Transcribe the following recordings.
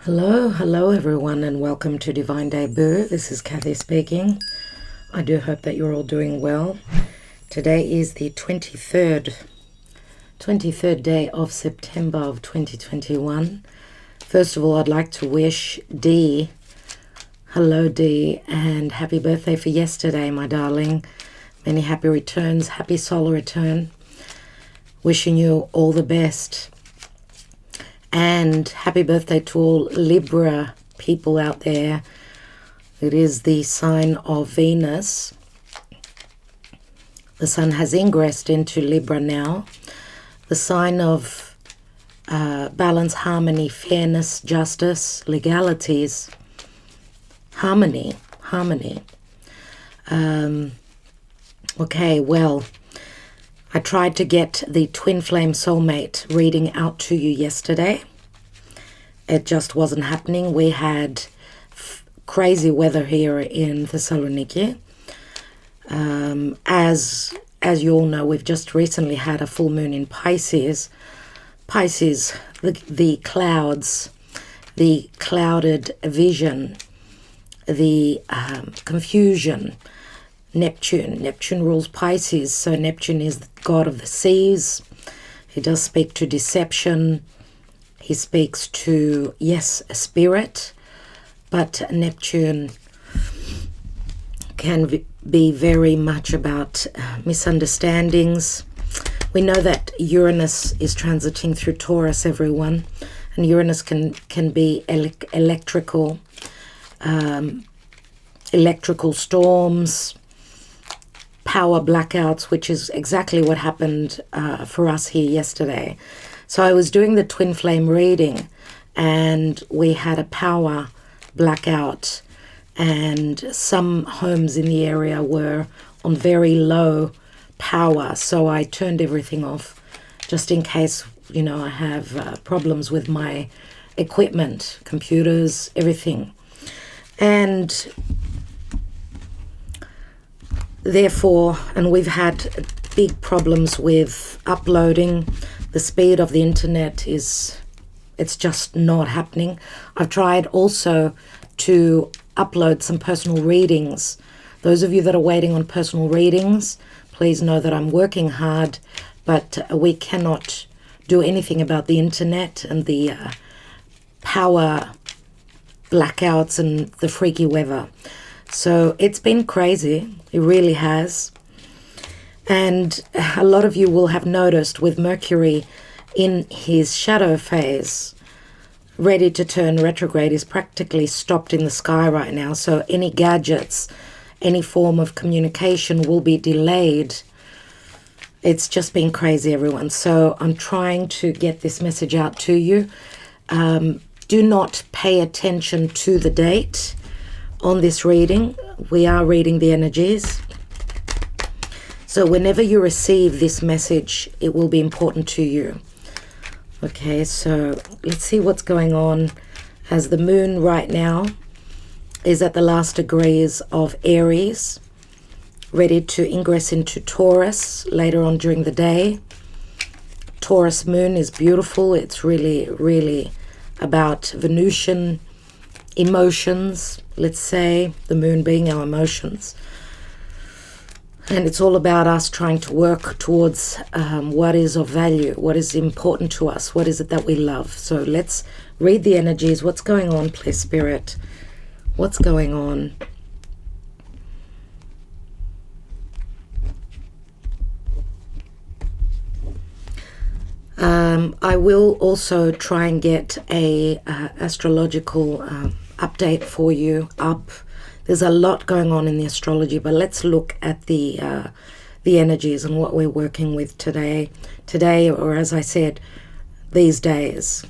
Hello everyone, and welcome to Divine Debut. This is Kathy speaking. I do hope that you're all doing well. Today is the 23rd day of September of 2021. First of all, I'd like to wish Dee, hello Dee, and happy birthday for yesterday, my darling. Many happy returns, happy solar return. Wishing you all the best. And happy birthday to all Libra people out there. It is the sign of Venus. The sun has ingressed into Libra now. The sign of balance, harmony, fairness, justice, legalities, harmony. Okay, well, I tried to get the twin flame soulmate reading out to you yesterday. It just wasn't happening. We had crazy weather here in Thessaloniki. As you all know, we've just recently had a full moon in Pisces. Pisces, the clouds, the clouded vision, the confusion. Neptune rules Pisces, so Neptune is the god of the seas. He does speak to deception. He speaks to, yes, a spirit, but Neptune can be very much about misunderstandings. We know that Uranus is transiting through Taurus, everyone, and Uranus can be electrical storms, power blackouts, which is exactly what happened for us here yesterday. So I was doing the twin flame reading and we had a power blackout, and some homes in the area were on very low power. So I turned everything off just in case, I have problems with my equipment, computers, everything. And therefore, and we've had big problems with uploading. The speed of the internet it's just not happening. I've tried also to upload some personal readings. Those of you that are waiting on personal readings, please know that I'm working hard, but we cannot do anything about the internet and the power blackouts and the freaky weather. So it's been crazy. It really has. And a lot of you will have noticed with Mercury in his shadow phase, ready to turn retrograde, is practically stopped in the sky right now. So any gadgets, any form of communication will be delayed. It's just been crazy, everyone. So I'm trying to get this message out to you. Do not pay attention to the date on this reading. We are reading the energies. So whenever you receive this message, it will be important to you. Okay, so let's see what's going on, as the moon right now is at the last degrees of Aries, ready to ingress into Taurus later on during the day. Taurus moon is beautiful. It's really about Venusian emotions, let's say, the moon being our emotions. And it's all about us trying to work towards what is of value, what is important to us, what is it that we love. So let's read the energies. What's going on, please, Spirit? What's going on? I will also try and get a astrological update for you up. There's a lot going on in the astrology, but let's look at the energies and what we're working with today, or as I said, these days.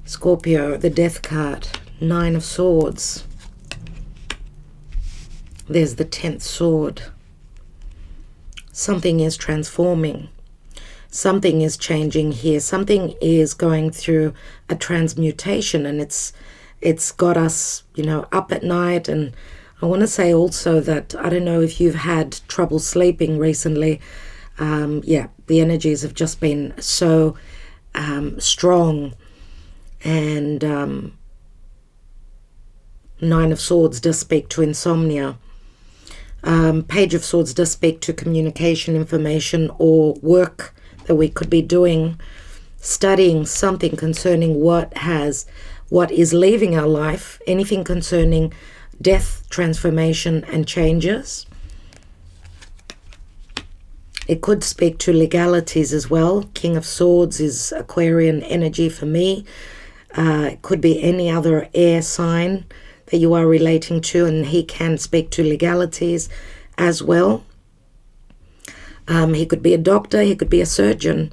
Scorpio, the Death card, 9 of Swords. There's the 10th sword. Something is transforming. Something is changing here. Something is going through a transmutation, and it's got us, up at night. And I want to say also that I don't know if you've had trouble sleeping recently. The energies have just been so strong And Nine of Swords does speak to insomnia. Page of Swords does speak to communication, information, or work that we could be doing, studying something concerning what is leaving our life, anything concerning death, transformation, and changes. It could speak to legalities as well. King of Swords is Aquarian energy for me. It could be any other air sign that you are relating to, and he can speak to legalities as well. He could be a doctor, he could be a surgeon.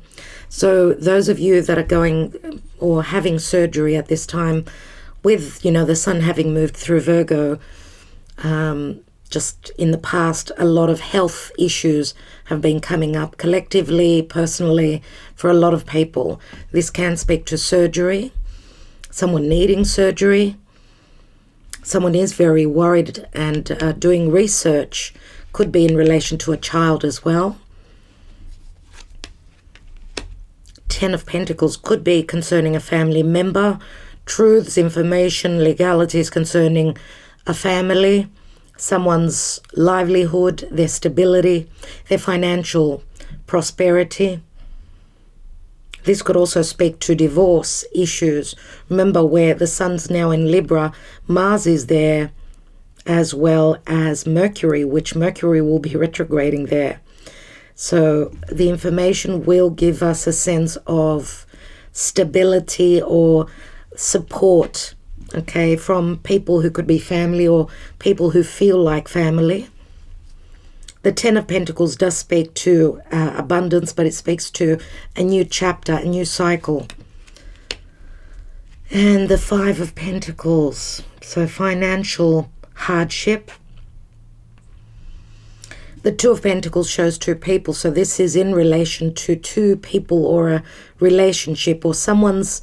So those of you that are going or having surgery at this time, with, the sun having moved through Virgo, just in the past, a lot of health issues have been coming up collectively, personally, for a lot of people. This can speak to surgery, someone needing surgery. Someone is very worried and doing research. Could be in relation to a child as well. Ten of Pentacles could be concerning a family member. Truths, information, legalities concerning a family, someone's livelihood, their stability, their financial prosperity. This could also speak to divorce issues. Remember, where the sun's now in Libra, Mars is there as well as Mercury, which Mercury will be retrograding there. So the information will give us a sense of stability or support, okay, from people who could be family or people who feel like family. The Ten of Pentacles does speak to abundance, but it speaks to a new chapter, a new cycle. And the Five of Pentacles, so financial hardship. The Two of Pentacles shows two people, so this is in relation to two people or a relationship or someone's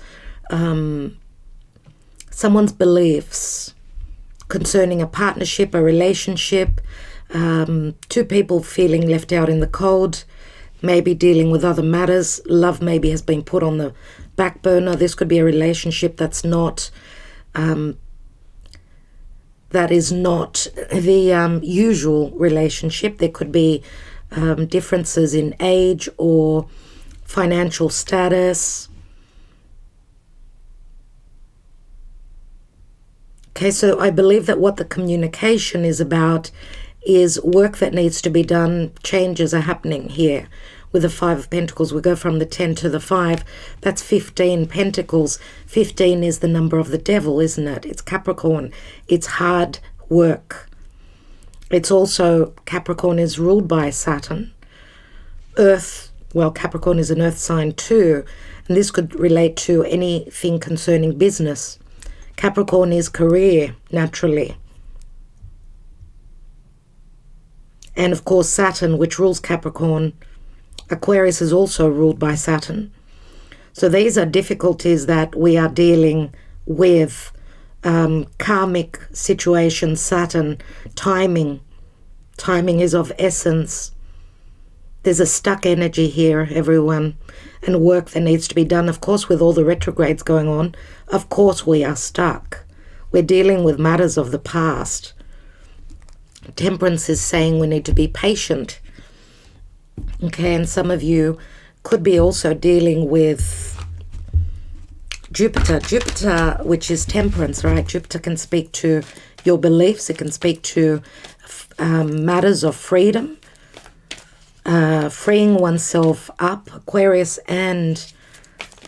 beliefs concerning a partnership, a relationship. Two people feeling left out in the cold, maybe dealing with other matters. Love maybe has been put on the back burner. This could be a relationship that's not, that is not the usual relationship. There could be differences in age or financial status. Okay, so I believe that what the communication is about is work that needs to be done. Changes are happening here. With the Five of Pentacles, we go from the 10 to the 5. That's 15 Pentacles. 15 is the number of the devil, isn't it? It's Capricorn. It's hard work. It's also, Capricorn is ruled by Saturn. Earth, well, Capricorn is an earth sign too. And this could relate to anything concerning business. Capricorn is career, naturally. And of course, Saturn, which rules Capricorn. Aquarius is also ruled by Saturn. So these are difficulties that we are dealing with. Karmic situations, Saturn, timing. Timing is of essence. There's a stuck energy here, everyone, and work that needs to be done. Of course, with all the retrogrades going on, of course we are stuck. We're dealing with matters of the past. Temperance is saying we need to be patient. Okay, and some of you could be also dealing with Jupiter. Jupiter, which is temperance, right? Jupiter can speak to your beliefs. It can speak to matters of freedom, freeing oneself up. Aquarius and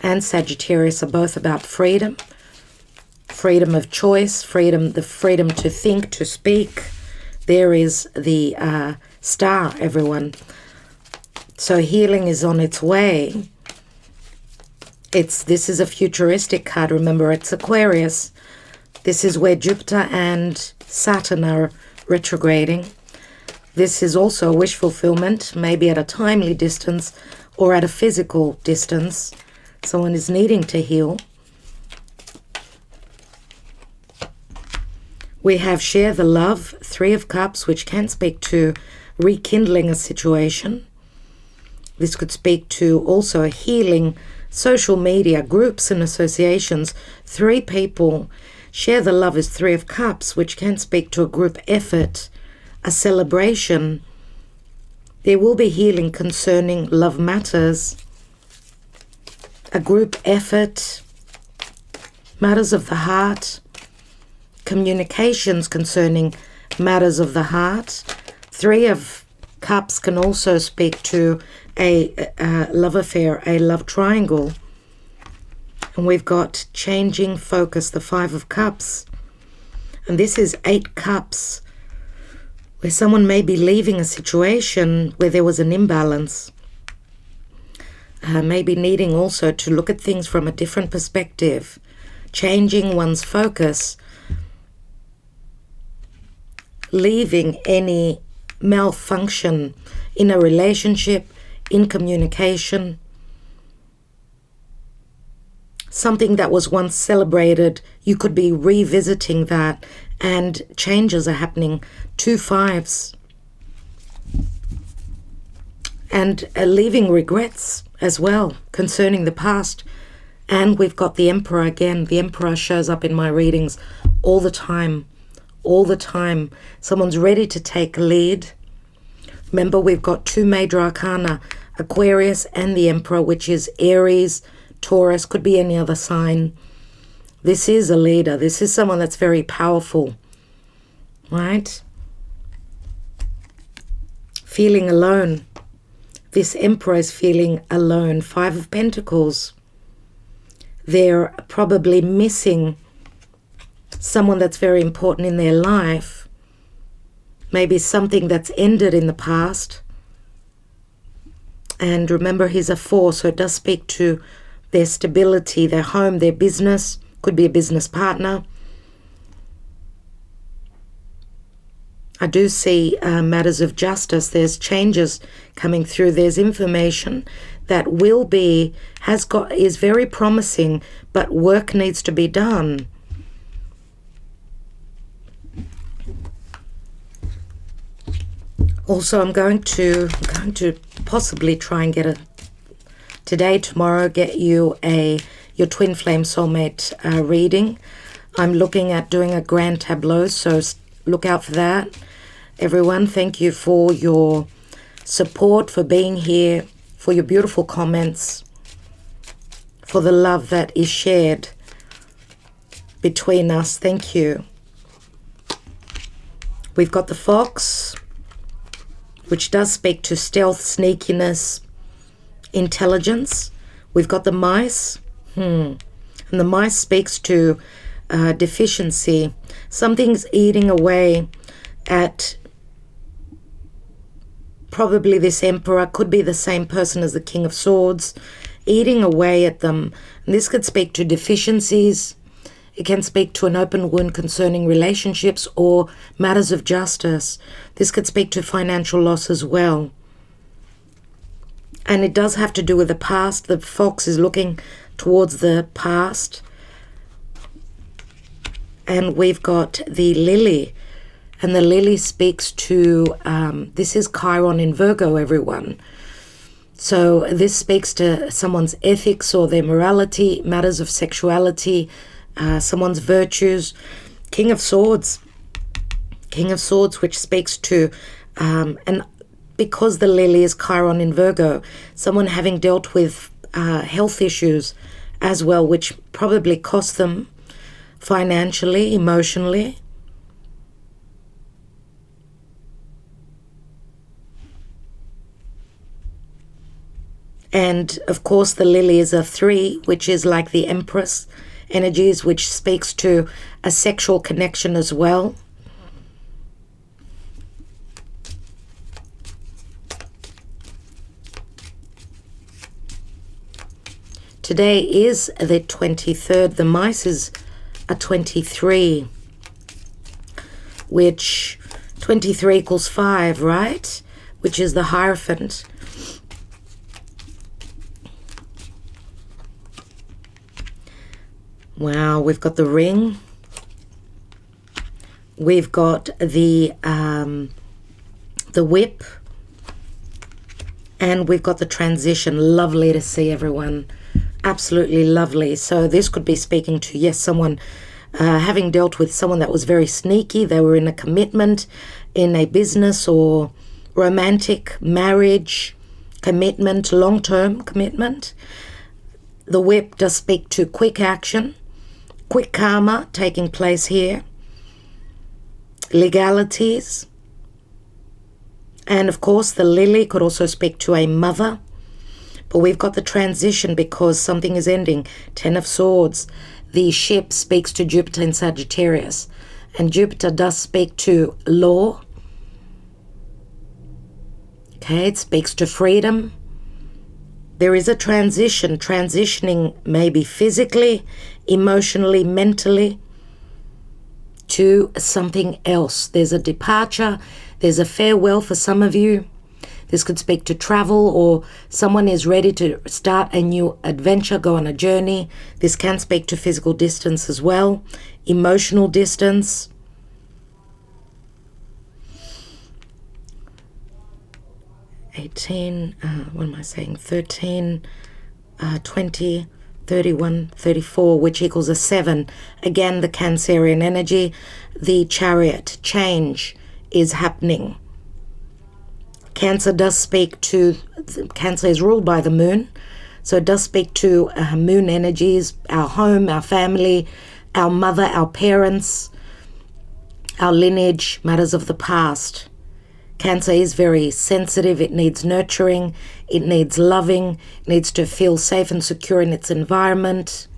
Sagittarius are both about freedom. Freedom of choice, the freedom to think, to speak. There is the star, everyone. So healing is on its way. This is a futuristic card. Remember, it's Aquarius. This is where Jupiter and Saturn are retrograding. This is also a wish fulfillment, maybe at a timely distance or at a physical distance. Someone is needing to heal. We have share the love, Three of Cups, which can speak to rekindling a situation. This could speak to also healing social media, groups and associations. 3 people. Share the love is 3 of Cups, which can speak to a group effort, a celebration. There will be healing concerning love matters, a group effort, matters of the heart, communications concerning matters of the heart. 3 of Cups can also speak to a love affair, a love triangle. And we've got changing focus, the 5 of Cups. And this is 8 Cups, where someone may be leaving a situation where there was an imbalance. Maybe needing also to look at things from a different perspective, changing one's focus, leaving any malfunction in a relationship, in communication. Something that was once celebrated, you could be revisiting that, and changes are happening. 2 5s. And leaving regrets as well concerning the past. And we've got the Emperor again. The Emperor shows up in my readings all the time. All the time. Someone's ready to take lead. Remember, we've got 2 major arcana, Aquarius and the Emperor, which is Aries, Taurus, could be any other sign. This is a leader. This is someone that's very powerful, right? Feeling alone. This Emperor is feeling alone. 5 of Pentacles. They're probably missing someone that's very important in their life. Maybe something that's ended in the past. And remember, he's a 4, so it does speak to their stability, their home, their business. Could be a business partner. I do see matters of justice. There's changes coming through. There's information that is very promising, but work needs to be done. Also, I'm going to possibly try and get tomorrow, get you your twin flame soulmate reading. I'm looking at doing a grand tableau, so look out for that. Everyone, thank you for your support, for being here, for your beautiful comments, for the love that is shared between us. Thank you. We've got the Fox, which does speak to stealth, sneakiness, intelligence. We've got the Mice, and the Mice speaks to deficiency. Something's eating away at probably this Emperor. Could be the same person as the King of Swords, eating away at them. And this could speak to deficiencies. It can speak to an open wound concerning relationships or matters of justice. This could speak to financial loss as well. And it does have to do with the past. The Fox is looking towards the past. And we've got the Lily. And the Lily speaks to, this is Chiron in Virgo, everyone. So this speaks to someone's ethics or their morality, matters of sexuality, someone's virtues. King of Swords, which speaks to, and because the Lily is Chiron in Virgo, someone having dealt with health issues as well, which probably cost them financially, emotionally. And of course the Lily is a 3, which is like the Empress energies, which speaks to a sexual connection as well. Today is the 23rd. The Mice is a 23, which 23 equals 5, right? Which is the Hierophant. Wow, we've got the Ring. We've got the Whip. And we've got the Transition. Lovely to see, everyone. absolutely lovely. So this could be speaking to, yes, someone having dealt with someone that was very sneaky. They were in a commitment, in a business or romantic marriage commitment, long-term commitment. The whip does speak to quick action, quick karma taking place here, legalities. And of course, the lily could also speak to a mother. But we've got the transition because something is ending. 10 of Swords. The ship speaks to Jupiter in Sagittarius. And Jupiter does speak to law. Okay, it speaks to freedom. There is a transition, transitioning maybe physically, emotionally, mentally, to something else. There's a departure, there's a farewell for some of you. This could speak to travel, or someone is ready to start a new adventure, go on a journey. This can speak to physical distance as well, emotional distance. What am I saying? 13, 20, 31, 34, which equals a 7. Again, the Cancerian energy, the Chariot, change is happening. Cancer does speak to, Cancer is ruled by the moon, so it does speak to moon energies, our home, our family, our mother, our parents, our lineage, matters of the past. Cancer is very sensitive. It needs nurturing. It needs loving. It needs to feel safe and secure in its environment.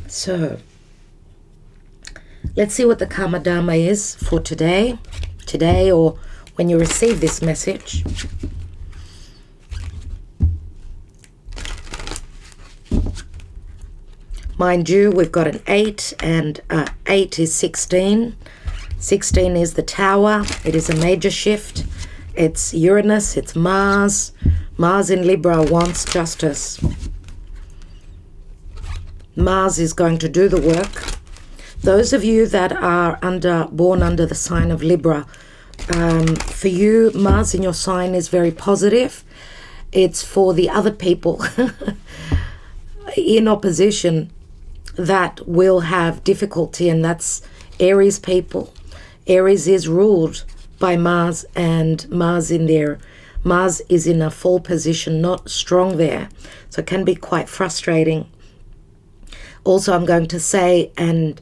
So, let's see what the Karma Dharma is for today. Today, or when you receive this message. Mind you, we've got an 8, and 8 is 16. 16 is the Tower. It is a major shift. It's Uranus, it's Mars. Mars in Libra wants justice. Mars is going to do the work. Those of you that are born under the sign of Libra, for you, Mars in your sign is very positive. It's for the other people in opposition that will have difficulty, and that's Aries people. Aries is ruled by Mars, and Mars is in a full position, not strong there. So it can be quite frustrating. Also, I'm going to say, and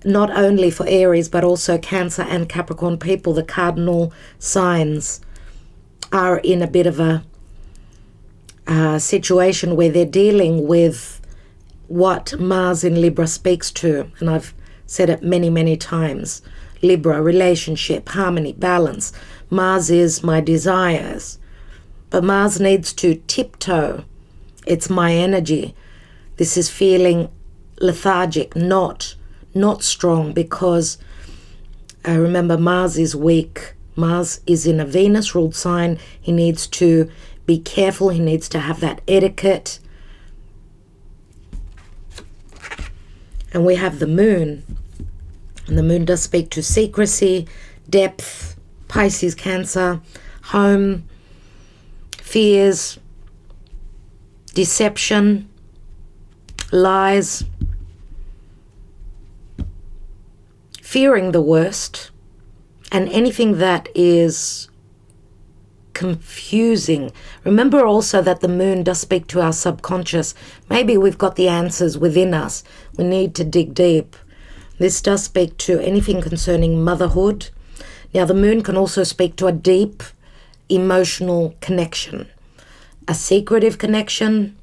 not only for Aries, but also Cancer and Capricorn people, the cardinal signs are in a bit of a situation where they're dealing with what Mars in Libra speaks to. And I've said it many, many times. Libra, relationship, harmony, balance. Mars is my desires. But Mars needs to tiptoe. It's my energy. This is feeling lethargic, not strong, because remember, Mars is weak. Mars is in a Venus-ruled sign. He needs to be careful. He needs to have that etiquette. And we have the moon. And the moon does speak to secrecy, depth, Pisces, Cancer, home, fears, deception, lies, fearing the worst, and anything that is confusing. Remember also that the moon does speak to our subconscious. Maybe we've got the answers within us. We need to dig deep. This does speak to anything concerning motherhood. Now, the moon can also speak to a deep emotional connection, a secretive connection,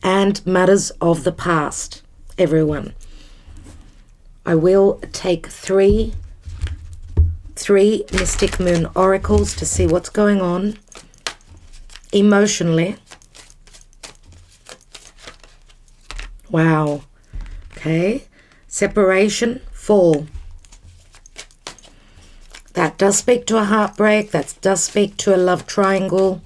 and matters of the past. Everyone, I will take three mystic moon oracles to see what's going on emotionally. Wow. Okay. Separation, fall. That does speak to a heartbreak. That does speak to a love triangle.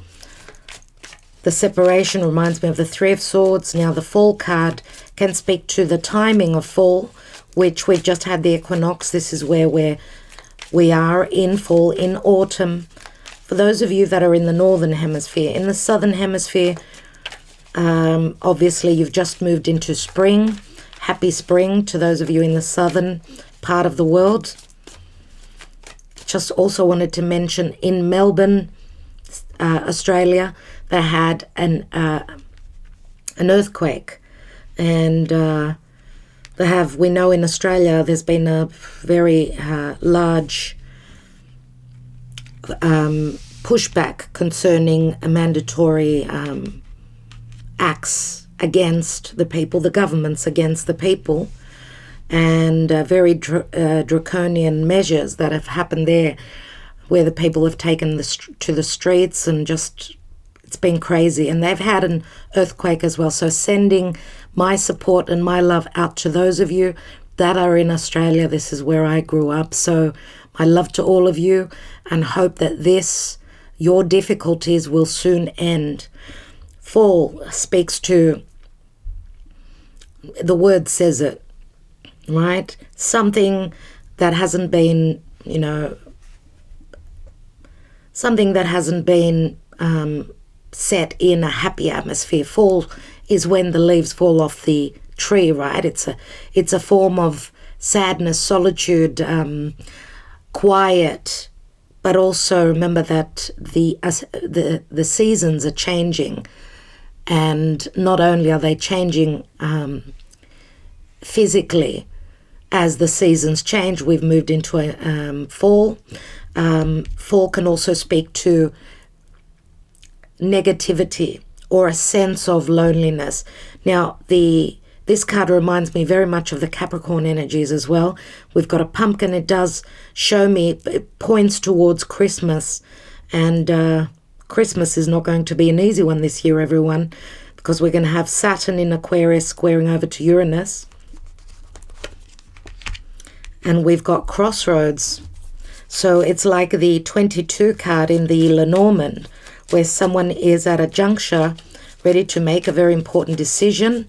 The separation reminds me of the Three of Swords. Now, the Fall card can speak to the timing of fall, which we've just had the equinox. This is where we're We are in fall, in autumn. For those of you that are in the northern hemisphere, in the southern hemisphere, obviously you've just moved into spring. Happy spring to those of you in the southern part of the world. Just also wanted to mention in Melbourne, Australia, they had an earthquake, and we know in Australia there's been a very large pushback concerning a mandatory acts against the people, the governments against the people, and very draconian measures that have happened there, where the people have taken to the streets, and just, it's been crazy. And they've had an earthquake as well. So sending my support and my love out to those of you that are in Australia. This is where I grew up. So my love to all of you, and hope that your difficulties will soon end. Fall speaks to, the word says it, right? Something that hasn't been, something that hasn't been set in a happy atmosphere. Fall is when the leaves fall off the tree, right? It's a form of sadness, solitude, quiet, but also remember that the seasons are changing, and not only are they changing physically as the seasons change. We've moved into a fall. Fall can also speak to negativity or a sense of loneliness. Now, this card reminds me very much of the Capricorn energies as well. We've got a pumpkin. It does show me, it points towards Christmas, and Christmas is not going to be an easy one this year, everyone, because we're going to have Saturn in Aquarius squaring over to Uranus, and we've got crossroads. So it's like the 22 card in the Lenormand, where someone is at a juncture ready to make a very important decision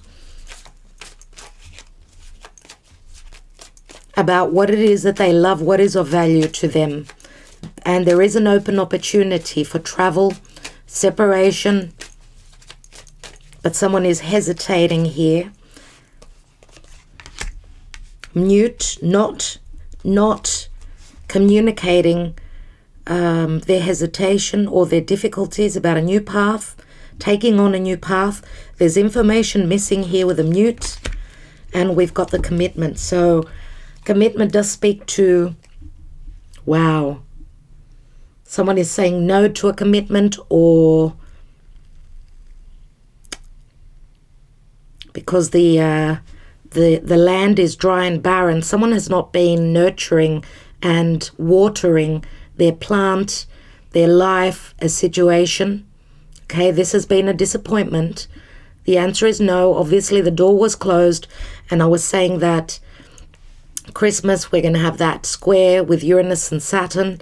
about what it is that they love, what is of value to them. And there is an open opportunity for travel, separation, but someone is hesitating here. Mute, not communicating their hesitation or their difficulties about a new path, taking on a new path. There's information missing here with a mute, and we've got the commitment. So commitment does speak to, wow, someone is saying no to a commitment, or because the land is dry and barren, someone has not been nurturing and watering their plant, their life, a situation. Okay, this has been a disappointment. The answer is no. Obviously, the door was closed, and I was saying that Christmas, we're going to have that square with Uranus and Saturn.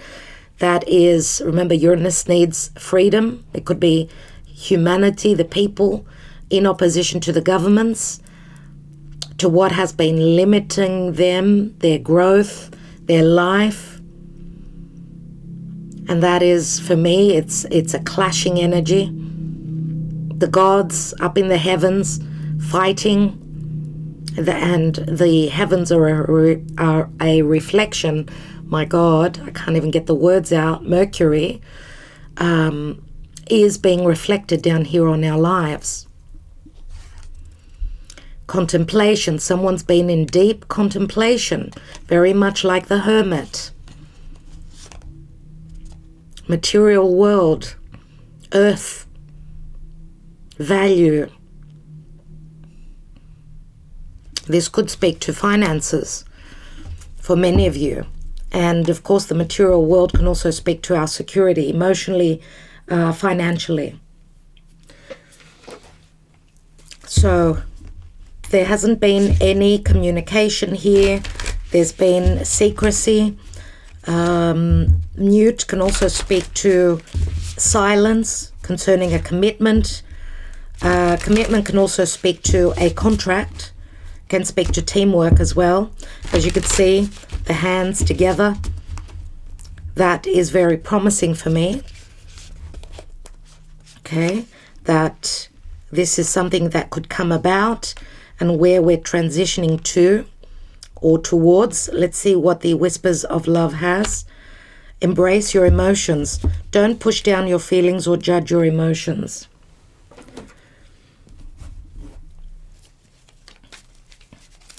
That is, remember, Uranus needs freedom. It could be humanity, the people, in opposition to the governments, to what has been limiting them, their growth, their life. And that is, for me, it's a clashing energy. The gods up in the heavens fighting, and the heavens are a reflection. My God, I can't even get the words out. Mercury is being reflected down here on our lives. Contemplation. Someone's been in deep contemplation, very much like the hermit. Material world, earth, value. This could speak to finances for many of you. And of course, the material world can also speak to our security, emotionally, financially. So there hasn't been any communication here. There's been secrecy. Mute can also speak to silence concerning a commitment. Commitment can also speak to a contract, can speak to teamwork as well. As you can see, the hands together, that is very promising for me. Okay, that this is something that could come about and where we're transitioning to or towards. Let's see what the Whispers of Love has. Embrace your emotions. Don't push down your feelings or judge your emotions.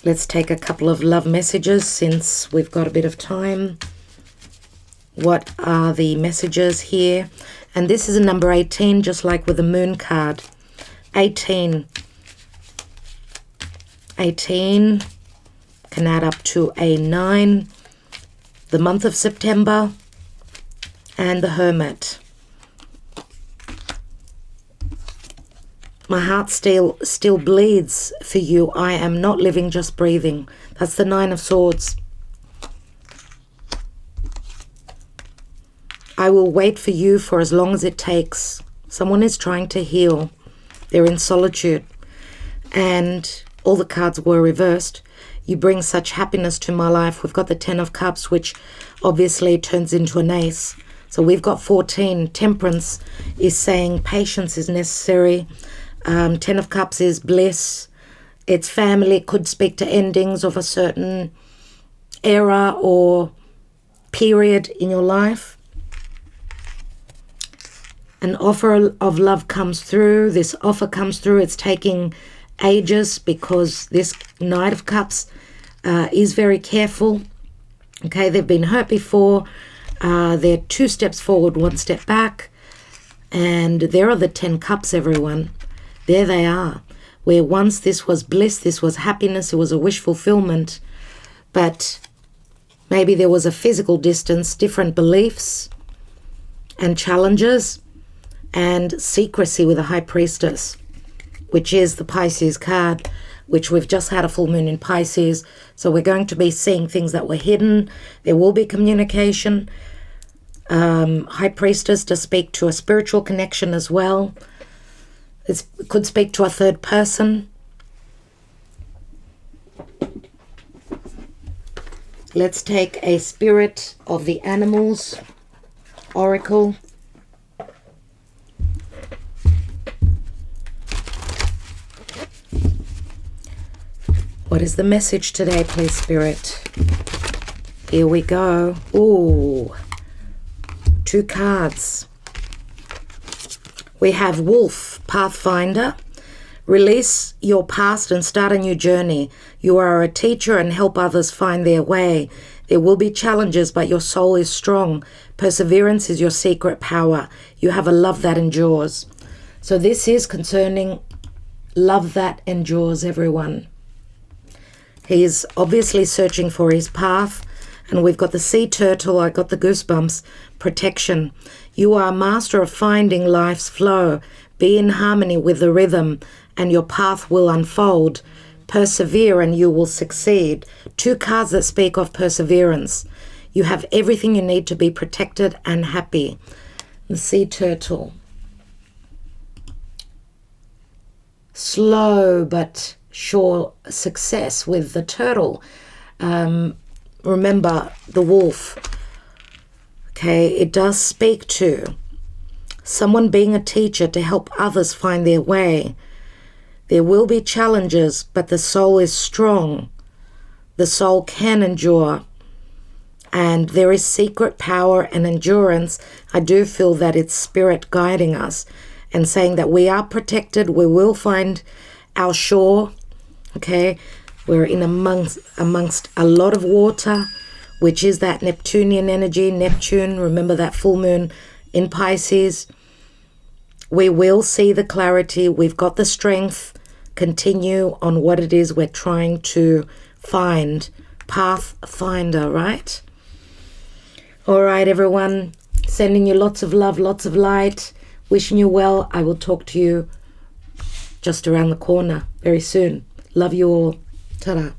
Let's take a couple of love messages since we've got a bit of time. What are the messages here? And this is a number 18, just like with the moon card. 18. 18 can add up to a 9. The month of September and the Hermit. My heart still bleeds for you. I am not living, just breathing. That's the 9 of Swords. I will wait for you for as long as it takes. Someone is trying to heal. They're in solitude. And all the cards were reversed. You bring such happiness to my life. We've got the 10 of Cups, which obviously turns into an Ace. So we've got 14. Temperance is saying patience is necessary. 10 of Cups is bliss. It's family. It could speak to endings of a certain era or period in your life. An offer of love comes through. This offer comes through. It's taking ages because this Knight of Cups is very careful. Okay, they've been hurt before. They're 2 steps forward, 1 step back. And there are the 10 Cups, everyone. There they are. Where once this was bliss, this was happiness, it was a wish fulfillment. But maybe there was a physical distance, different beliefs and challenges, and secrecy with the High Priestess, which is the Pisces card, which we've just had a full moon in Pisces. So we're going to be seeing things that were hidden. There will be communication. High Priestess to speak to a spiritual connection as well. It could speak to a third person. Let's take a Spirit of the Animals Oracle. What is the message today, please, Spirit? Here we go. Ooh, 2 cards. We have Wolf, Pathfinder. Release your past and start a new journey. You are a teacher and help others find their way. There will be challenges, but your soul is strong. Perseverance is your secret power. You have a love that endures. So this is concerning love that endures, everyone. He is obviously searching for his path. And we've got the sea turtle, I got the goosebumps, protection. You are a master of finding life's flow. Be in harmony with the rhythm and your path will unfold. Persevere and you will succeed. 2 cards that speak of perseverance. You have everything you need to be protected and happy. The sea turtle. Slow but sure success with the turtle. Remember the wolf. Okay, it does speak to someone being a teacher to help others find their way. There will be challenges, but the soul is strong. The soul can endure. And there is secret power and endurance. I do feel that it's spirit guiding us and saying that we are protected. We will find our shore. Okay, we're in amongst a lot of water, which is that Neptunian energy. Neptune, remember that full moon in Pisces. We will see the clarity. We've got the strength. Continue on what it is we're trying to find. Pathfinder, right? All right, everyone. Sending you lots of love, lots of light. Wishing you well. I will talk to you just around the corner very soon. Love you all. Ta-da.